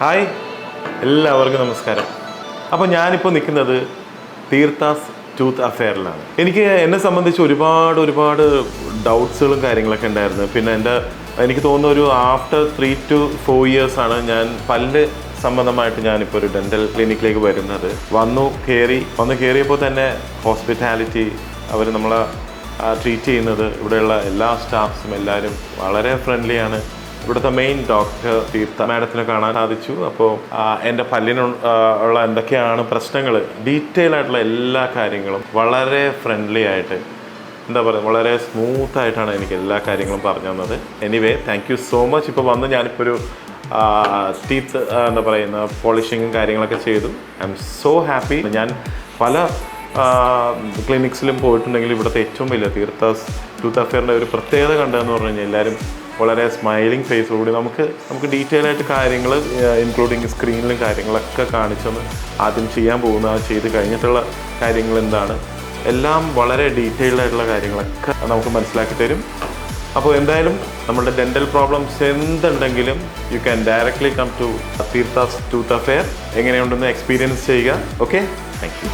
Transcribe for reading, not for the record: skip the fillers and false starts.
Hi, എല്ലാവർക്കും നമസ്കാരം. അപ്പോൾ ഞാനിപ്പോൾ നിൽക്കുന്നത് തീർത്ഥാസ് ടൂത്ത് അഫെയറിലാണ്. എന്നെ സംബന്ധിച്ച് ഒരുപാട് ഡൗട്ട്സുകളും കാര്യങ്ങളൊക്കെ ഉണ്ടായിരുന്നു. പിന്നെ എനിക്ക് തോന്നുന്ന ഒരു ആഫ്റ്റർ 3 to 4 years ആണ് ഞാൻ പല്ല് സംബന്ധമായിട്ട് ഞാനിപ്പോൾ ഒരു ഡെൻ്റൽ ക്ലിനിക്കിലേക്ക് വരുന്നത്. വന്നു കയറിയപ്പോൾ തന്നെ ഹോസ്പിറ്റാലിറ്റി, അവർ നമ്മളെ ട്രീറ്റ് ചെയ്യുന്നത്, ഇവിടെയുള്ള എല്ലാ സ്റ്റാഫ്സും എല്ലാവരും വളരെ ഫ്രണ്ട്ലിയാണ്. ഇവിടുത്തെ മെയിൻ ഡോക്ടർ തീർത്ഥ മാഡത്തിനെ കാണാൻ സാധിച്ചു. അപ്പോൾ എൻ്റെ പല്ലിനുള്ള എന്തൊക്കെയാണ് പ്രശ്നങ്ങൾ, ഡീറ്റെയിൽ ആയിട്ടുള്ള എല്ലാ കാര്യങ്ങളും വളരെ ഫ്രണ്ട്ലി ആയിട്ട്, എന്താ പറയുക, വളരെ സ്മൂത്തായിട്ടാണ് എനിക്ക് എല്ലാ കാര്യങ്ങളും പറഞ്ഞു തന്നത്. Anyway, thank you so much. ഇപ്പോൾ വന്ന് ഞാനിപ്പോൾ ഒരു ടീത്ത് എന്താ പറയുന്ന പോളിഷിങ്ങും കാര്യങ്ങളൊക്കെ ചെയ്തു. I M so happy. ഞാൻ പല ക്ലിനിക്സിലും പോയിട്ടുണ്ടെങ്കിൽ ഇവിടുത്തെ ഏറ്റവും വലിയ തീർത്ഥാസ് ടൂത്ത് അഫെയറിൻ്റെ ഒരു പ്രത്യേകത കണ്ടതെന്ന് പറഞ്ഞു കഴിഞ്ഞാൽ എല്ലാവരും വളരെ സ്മൈലിംഗ് ഫേസോടുകൂടി നമുക്ക് ഡീറ്റെയിൽ ആയിട്ട് കാര്യങ്ങൾ ഇൻക്ലൂഡിങ് സ്ക്രീനിലും കാര്യങ്ങളൊക്കെ കാണിച്ചൊന്ന് ആദ്യം ചെയ്യാൻ പോകുന്ന ചെയ്ത് കഴിഞ്ഞിട്ടുള്ള കാര്യങ്ങൾ എന്താണ്, എല്ലാം വളരെ ഡീറ്റെയിൽഡ് ആയിട്ടുള്ള കാര്യങ്ങളൊക്കെ നമുക്ക് മനസ്സിലാക്കി തരും. അപ്പോൾ എന്തായാലും നമ്മുടെ ഡെൻ്റൽ പ്രോബ്ലംസ് എന്തുണ്ടെങ്കിലും you can directly come to Theertha's tooth affair. എങ്ങനെയുണ്ടെന്ന് എക്സ്പീരിയൻസ് ചെയ്യുക. Okay, thank U.